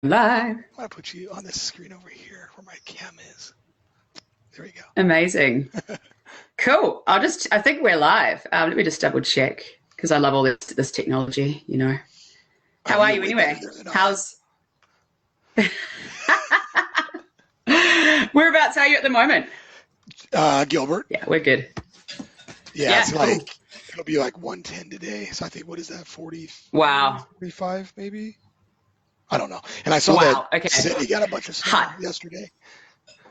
Live. I'm going to put you on this screen over here where my cam is. There we go. Amazing. Cool. I think we're live. Let me just double check because I love all this technology, you know. How are you anyway? Whereabouts are you at the moment? Gilbert. Yeah, we're good. Yeah, it's cool. It'll be like 110 today. So I think, what is that, 40? Wow. 45 maybe? I don't know. And I saw that Okay. Sydney got a bunch of snow yesterday.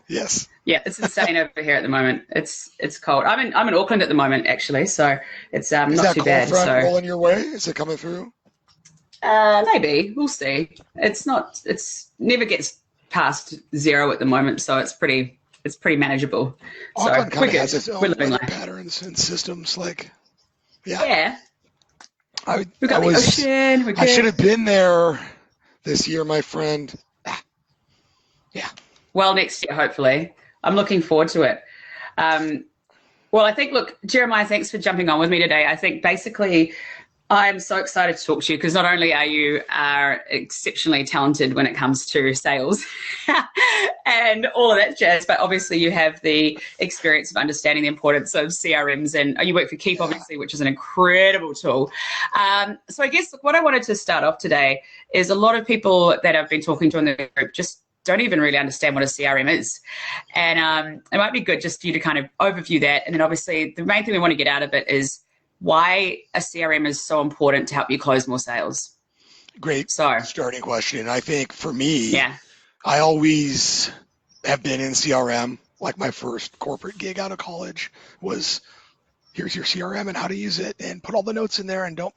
Yes. Yeah, it's insane over here at the moment. It's cold. I'm in Auckland at the moment actually, so it's not too bad. Is that cold front rolling your way? Is it coming through? Maybe. We'll see. It's never gets past 0 at the moment, so it's pretty manageable. Auckland kind of has its own weather patterns and systems, like yeah. We've got the ocean. I should have been there this year, my friend. Yeah. Well, next year, hopefully. I'm looking forward to it. Well, I think, look, Jeremiah, thanks for jumping on with me today. I think basically I'm so excited to talk to you because not only are you exceptionally talented when it comes to sales and all of that jazz, but obviously you have the experience of understanding the importance of CRMs, and you work for Keep, obviously, which is an incredible tool. So I guess what I wanted to start off today is a lot of people that I've been talking to in the group just don't even really understand what a CRM is. And it might be good just for you to kind of overview that. And then obviously the main thing we want to get out of it is why a CRM is so important to help you close more sales. Great starting question. I think for me, I always have been in CRM. Like my first corporate gig out of college was, here's your CRM and how to use it, and put all the notes in there and don't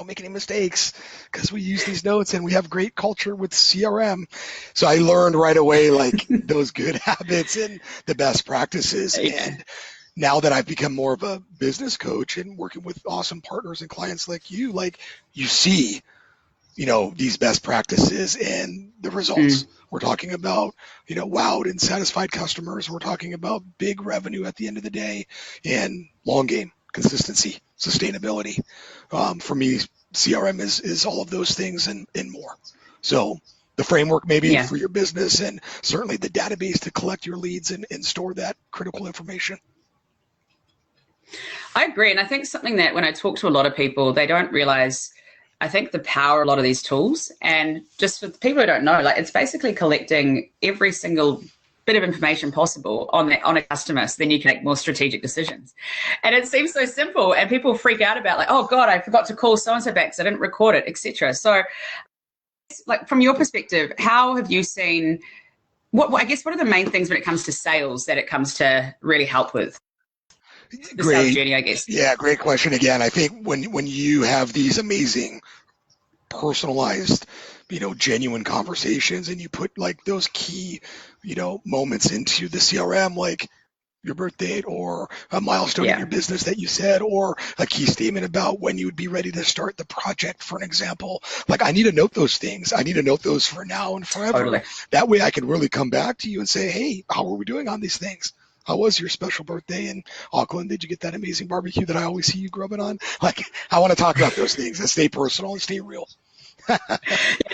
make any mistakes because we use these notes and we have great culture with CRM. So I learned right away like those good habits and the best practices. And now that I've become more of a business coach and working with awesome partners and clients like you see, these best practices and the results. We're talking about, wowed and satisfied customers. We're talking about big revenue at the end of the day and long game, consistency, sustainability. For me, CRM is all of those things and more. So the framework maybe for your business, and certainly the database to collect your leads and store that critical information. I agree. And I think something that when I talk to a lot of people, they don't realize, I think, the power of a lot of these tools. And just for people who don't know, like, it's basically collecting every single bit of information possible on a customer, so then you can make more strategic decisions. And it seems so simple, and people freak out about, like, oh God, I forgot to call so-and-so back because I didn't record it, etc. So like, from your perspective, how have you seen, what are the main things when it comes to sales that it comes to really help with? The sales journey, I guess. Yeah, great question again. I think when you have these amazing personalized, genuine conversations, and you put like those key, moments into the CRM, like your birth date or a milestone in your business that you said, or a key statement about when you would be ready to start the project, for an example. Like, I need to note those things. I need to note those for now and forever. Totally. That way I can really come back to you and say, hey, how are we doing on these things? How was your special birthday in Auckland? Did you get that amazing barbecue that I always see you grubbing on? Like, I want to talk about those things and stay personal and stay real. Yeah,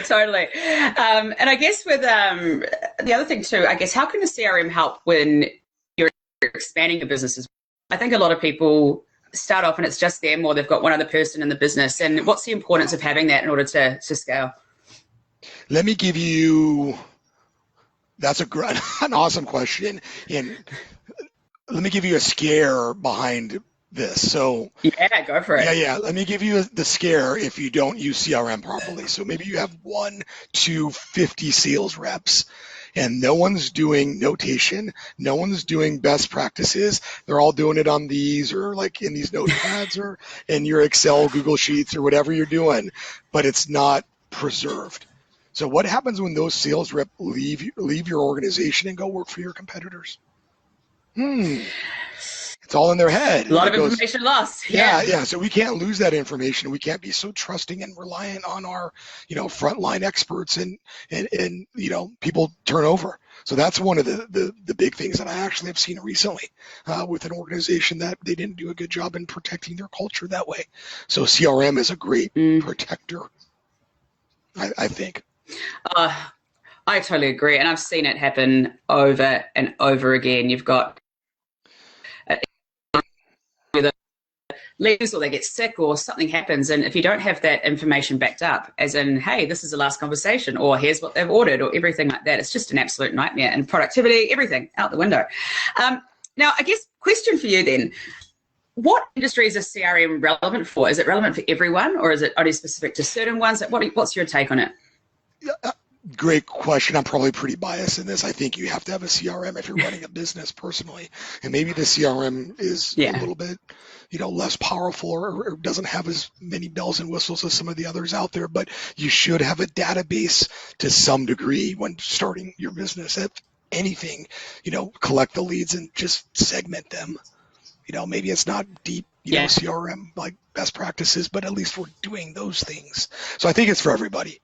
totally. And I guess with the other thing too, I guess, how can the CRM help when you're expanding your businesses? I think a lot of people start off and it's just them, or they've got one other person in the business. And what's the importance of having that in order to scale? Let me give you, that's an awesome question. And let me give you a scare behind this. So yeah, go for it. Yeah. Let me give you the scare if you don't use CRM properly. So maybe you have 1 to 50 sales reps, and no one's doing notation, no one's doing best practices. They're all doing it on these, or like in these notepads, or in your Excel, Google Sheets, or whatever you're doing, but it's not preserved. So what happens when those sales reps leave your organization and go work for your competitors? It's all in their head. A lot of information lost. Yeah. So we can't lose that information. We can't be so trusting and reliant on our, frontline experts, and people turn over. So that's one of the big things that I actually have seen recently with an organization, that they didn't do a good job in protecting their culture that way. So CRM is a great protector, I think. I totally agree. And I've seen it happen over and over again. You've got leaves or they get sick or something happens. And if you don't have that information backed up, as in, hey, this is the last conversation, or here's what they've ordered, or everything like that, it's just an absolute nightmare. And productivity, everything out the window. Now, I guess question for you then, what industries is CRM relevant for? Is it relevant for everyone, or is it only specific to certain ones? What's your take on it? Great question. I'm probably pretty biased in this. I think you have to have a CRM if you're running a business personally. And maybe the CRM is a little bit, less powerful or doesn't have as many bells and whistles as some of the others out there, but you should have a database to some degree when starting your business. If anything, collect the leads and just segment them. Maybe it's not deep, CRM like best practices, but at least we're doing those things. So I think it's for everybody.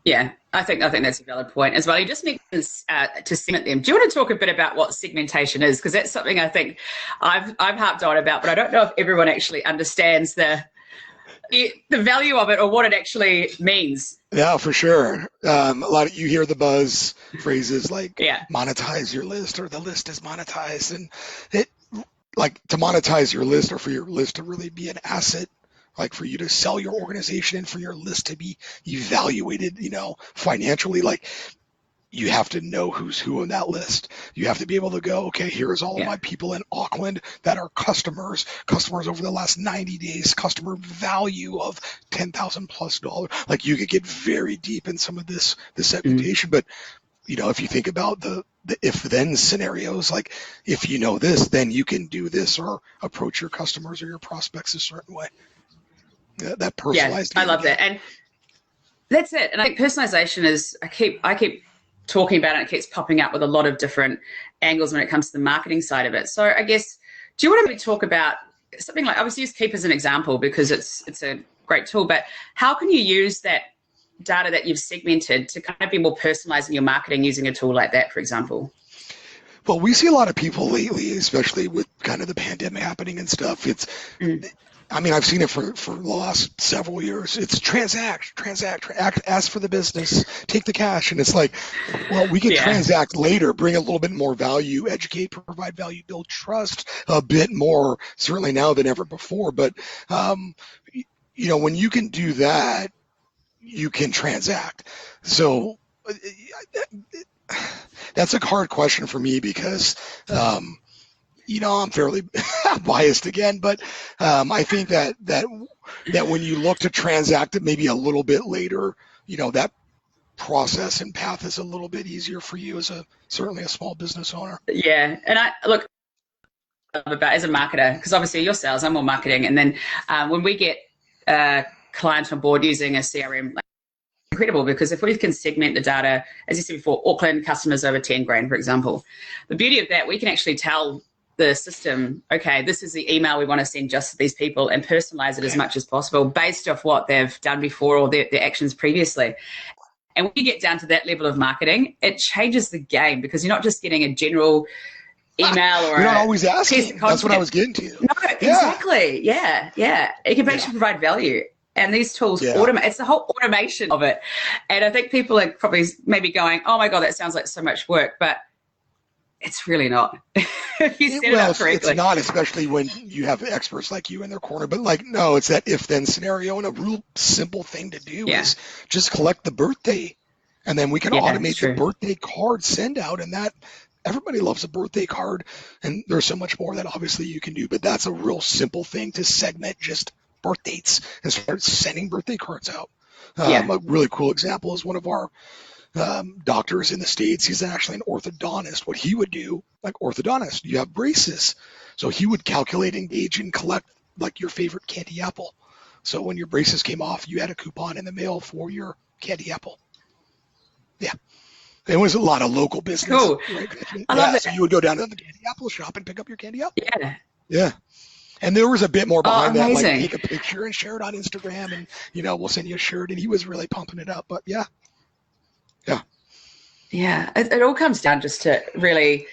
Yeah, I think that's a valid point as well. You just need to segment them. Do you want to talk a bit about what segmentation is? Because that's something I think I've harped on about, but I don't know if everyone actually understands the value of it or what it actually means. Yeah, for sure. A lot of you hear the buzz phrases like monetize your list or the list is monetized, and it like to monetize your list or for your list to really be an asset. Like for you to sell your organization and for your list to be evaluated, financially, like you have to know who's who on that list. You have to be able to go, okay, here's all of my people in Auckland that are customers over the last 90 days, customer value of $10,000+. Like you could get very deep in some of this segmentation, but if you think about the if-then scenarios, like if you know this, then you can do this or approach your customers or your prospects a certain way. That personalized. I love that, and that's it. And I think personalization is. I keep talking about it. It keeps popping up with a lot of different angles when it comes to the marketing side of it. So I guess, do you want to talk about something like? Obviously, use Keep as an example because it's a great tool. But how can you use that data that you've segmented to kind of be more personalized in your marketing using a tool like that, for example? Well, we see a lot of people lately, especially with kind of the pandemic happening and stuff. I've seen it for the last several years. It's transact, ask for the business, take the cash. And it's like, well, we can transact later, bring a little bit more value, educate, provide value, build trust a bit more, certainly now than ever before. But, when you can do that, you can transact. So that's a hard question for me because, I'm fairly biased again, but I think that when you look to transact it maybe a little bit later, that process and path is a little bit easier for you as certainly a small business owner. Yeah, and I look about as a marketer, because obviously your sales, I'm more marketing, and then when we get a client on board using a CRM, incredible, because if we can segment the data, as you said before, Auckland customers over 10 grand, for example, the beauty of that, we can actually tell the system, okay, this is the email we want to send just to these people and personalize it as much as possible based off what they've done before or their actions previously. And when you get down to that level of marketing, it changes the game because you're not just getting a general email or you're not always asking. That's what I was getting to. No, exactly. Yeah. It can actually provide value. And these tools automate. It's the whole automation of it. And I think people are probably maybe going, oh my God, that sounds like so much work. But it's really not. If you set it up correctly. It's not, especially when you have experts like you in their corner. But no, it's that if-then scenario. And a real simple thing to do is just collect the birthday. And then we can automate the birthday card send out. And that everybody loves a birthday card. And there's so much more that obviously you can do. But that's a real simple thing to segment just birth dates and start sending birthday cards out. A really cool example is one of our doctors in the States. He's actually an orthodontist. What he would do, like orthodontist, you have braces. So he would calculate, engage, and collect like your favorite candy apple. So when your braces came off, you had a coupon in the mail for your candy apple. Yeah. It was a lot of local business. Cool. Right? I love it. So you would go down to the candy apple shop and pick up your candy apple. Yeah. Yeah. And there was a bit more behind that, like amazing. take a picture and share it on Instagram and, we'll send you a shirt. And he was really pumping it up. But yeah. Yeah, it all comes down just to really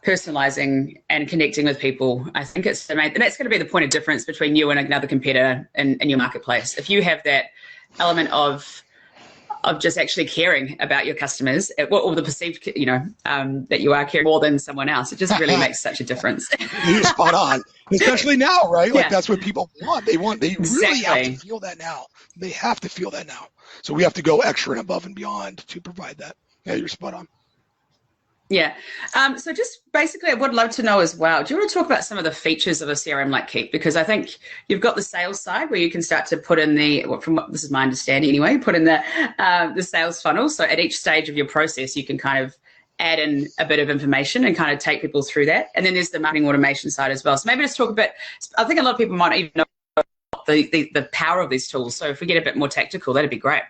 personalizing and connecting with people. I think it's the main, and that's going to be the point of difference between you and another competitor in your marketplace. If you have that element of, of just actually caring about your customers, or the perceived, that you are caring more than someone else. It just really makes such a difference. You're spot on, especially now, right? Like, Yeah. that's what people want. They really have to feel that now. They have to feel that now. So we have to go extra and above and beyond to provide that. Yeah, you're spot on. Yeah. So just basically, I would love to know as well, do you want to talk about some of the features of a CRM like Keep? Because I think you've got the sales side where you can start to put in this is my understanding anyway, put in the sales funnel. So at each stage of your process, you can kind of add in a bit of information and kind of take people through that. And then there's the marketing automation side as well. So maybe just talk a bit, I think a lot of people might not even know the power of these tools. So if we get a bit more tactical, that'd be great.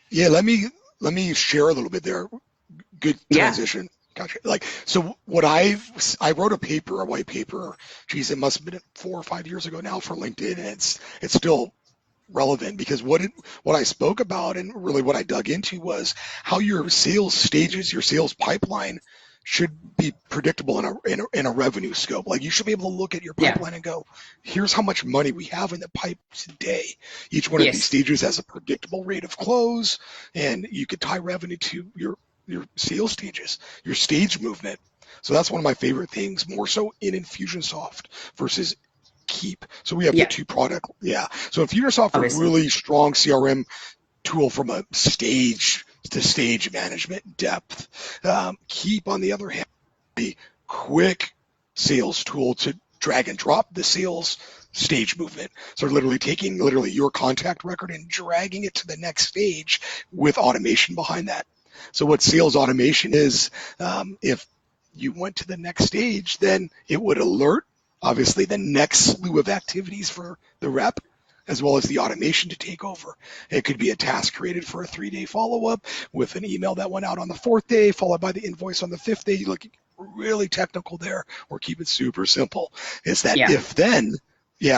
Yeah, let me share a little bit there. Good transition. Yeah. Gotcha. Like, so what I wrote a white paper, geez, it must have been 4 or 5 years ago now for LinkedIn, and it's still relevant, because what I spoke about and really what I dug into was how your sales stages, your sales pipeline should be predictable in a revenue scope. Like, you should be able to look at your pipeline and go, here's how much money we have in the pipe today. Each one of these stages has a predictable rate of close, and you could tie revenue to your sales stages, your stage movement. So that's one of my favorite things, more so in Infusionsoft versus Keep. So we have the two product. Yeah. So Infusionsoft is a really strong CRM tool from a stage to stage management depth. Keep, on the other hand, the quick sales tool to drag and drop the sales stage movement. So literally taking your contact record and dragging it to the next stage with automation behind that. So what sales automation is, if you went to the next stage, then it would alert, obviously, the next slew of activities for the rep, as well as the automation to take over. It could be a task created for a 3-day follow-up with an email that went out on the 4th day, followed by the invoice on the 5th day. You look really technical there, or keep it super simple. It's that if-then,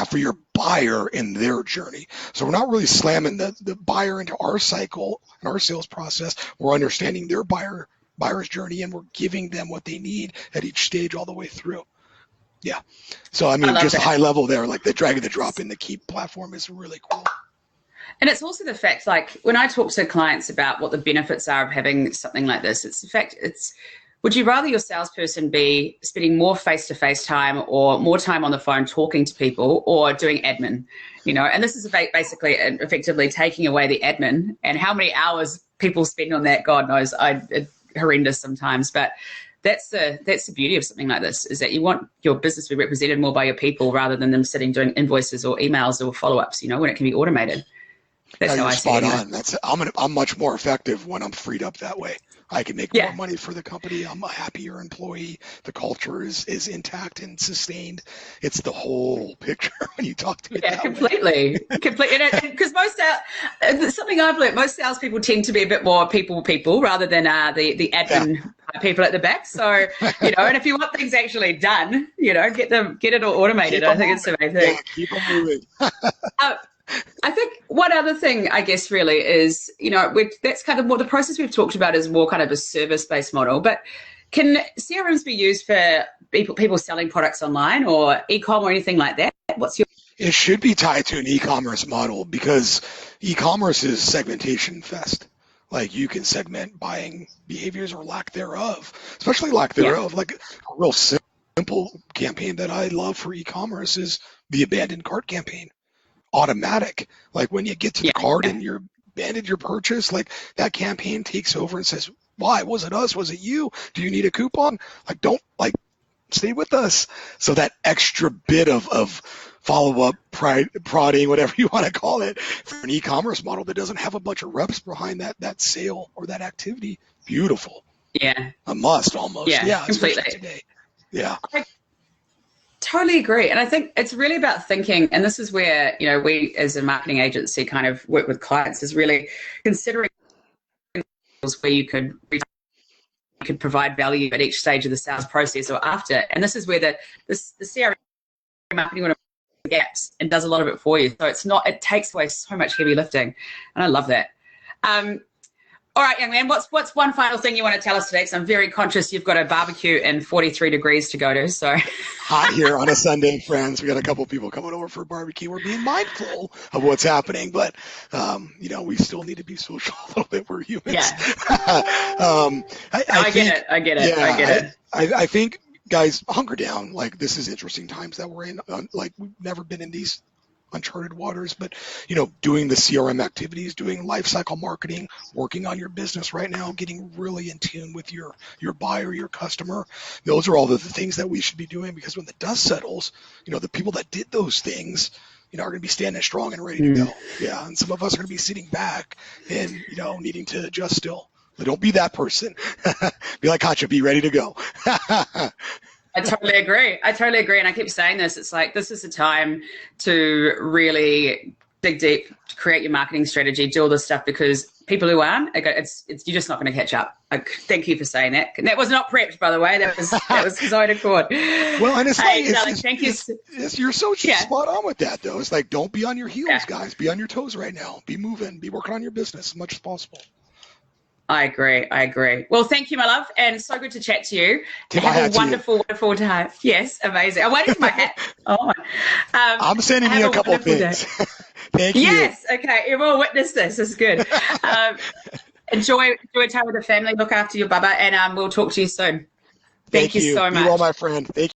for your buyer in their journey. So we're not really slamming the buyer into our cycle and our sales process. We're understanding their buyer's journey, and we're giving them what they need at each stage all the way through. Yeah. So, I mean, just high level there, like the drag and the drop in the Keep platform is really cool. And it's also the fact, like, when I talk to clients about what the benefits are of having something like this, it's the fact, would you rather your salesperson be spending more face-to-face time or more time on the phone talking to people, or doing admin? And this is basically effectively taking away the admin, and how many hours people spend on that, God knows. It's horrendous sometimes, but that's the beauty of something like this, is that you want your business to be represented more by your people rather than them sitting doing invoices or emails or follow-ups, when it can be automated. That's how I see it. On. I'm much more effective when I'm freed up that way. I can make more money for the company. I'm a happier employee. The culture is intact and sustained. It's the whole picture when you talk to it. Yeah, completely. Because something I've learned, most salespeople tend to be a bit more people rather than the admin people at the back. So, and if you want things actually done, get it all automated. I think it's the main thing. Yeah, keep them moving. I think one other thing, I guess, really is, that's kind of more the process we've talked about is more kind of a service-based model. But can CRMs be used for people selling products online or e-com or anything like that? It should be tied to an e-commerce model, because e-commerce is segmentation fest. Like, you can segment buying behaviors or lack thereof, especially lack thereof. Like, a real simple campaign that I love for e-commerce is the abandoned cart campaign. Automatic, like when you get to the cart and you're abandoned your purchase, like that campaign takes over and says, why? Was it us? Was it you? Do you need a coupon? Like, don't, stay with us. So that extra bit of follow-up, prodding, whatever you want to call it, for an e-commerce model that doesn't have a bunch of reps behind that sale or that activity, beautiful. Yeah. A must almost. Yeah, completely. Today. Yeah. Totally agree. And I think it's really about thinking, and this is where, we as a marketing agency kind of work with clients, is really considering where you could provide value at each stage of the sales process or after. And this is where the CRM marketing would have gaps and does a lot of it for you. So it takes away so much heavy lifting. And I love that. All All right, young man, what's one final thing you want to tell us today? Because I'm very conscious you've got a barbecue in 43 degrees to go to. So hot here on a Sunday, friends. We got a couple of people coming over for a barbecue. We're being mindful of what's happening, but we still need to be social a little bit. We're humans. Yeah. I get it. I think, guys, hunker down. Like, this is interesting times that we're in. Like, we've never been in these uncharted waters, but doing the CRM activities, doing life cycle marketing, working on your business right now, getting really in tune with your buyer, your customer. Those are all the things that we should be doing, because when the dust settles, the people that did those things, are going to be standing strong and ready to go. Yeah, and some of us are going to be sitting back and needing to adjust still. But don't be that person. Be like Kaitija, be ready to go. I totally agree. And I keep saying this. It's like, this is the time to really dig deep, create your marketing strategy, do all this stuff, because people who aren't, you're just not going to catch up. Thank you for saying that. And that was not prepped, by the way. That was his own accord. Well, and it's thank you. You're so spot on with that, though. It's like, don't be on your heels, guys. Be on your toes right now. Be moving. Be working on your business as much as possible. I agree. Well, thank you, my love, and so good to chat to you. Have a wonderful time. Yes, amazing. I'm waiting for my hat. Oh, I'm sending you a couple of things. Thank you. Yes, okay. You will witness this. This is good. Enjoy time with the family. Look after your bubba, and we'll talk to you soon. Thank you so much. You are my friend. Thank you.